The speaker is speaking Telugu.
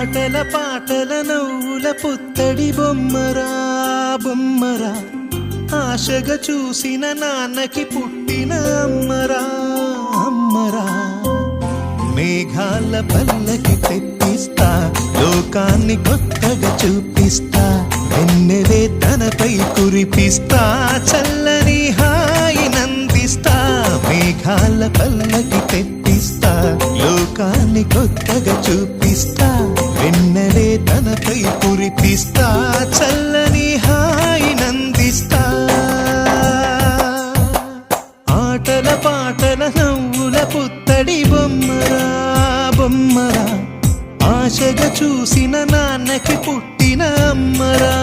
ఆటల పాటల నవ్వుల పుత్తడి బొమ్మరా బొమ్మరా, ఆశగా చూసిన నాన్నకి పుట్టిన అమ్మరా అమ్మరా. మేఘాల పల్లకి తెప్పిస్తా, లోకాన్ని కొత్తగా చూపిస్తా, వెన్నెలే తనపై కురిపిస్తా, చల్లని హాయి నందిస్తా. మేఘాల పల్లకి తెప్పిస్తా, లోకాన్ని కొత్తగా చూపిస్తా, వెన్నెలే తనపై కురిపిస్తా, చల్లని హాయి నందిస్తా. ఆటల పాటల నవ్వుల పుత్తడి బొమ్మరా బొమ్మరా, ఆశగా చూసిన నాన్నకి పుట్టిన అమ్మరా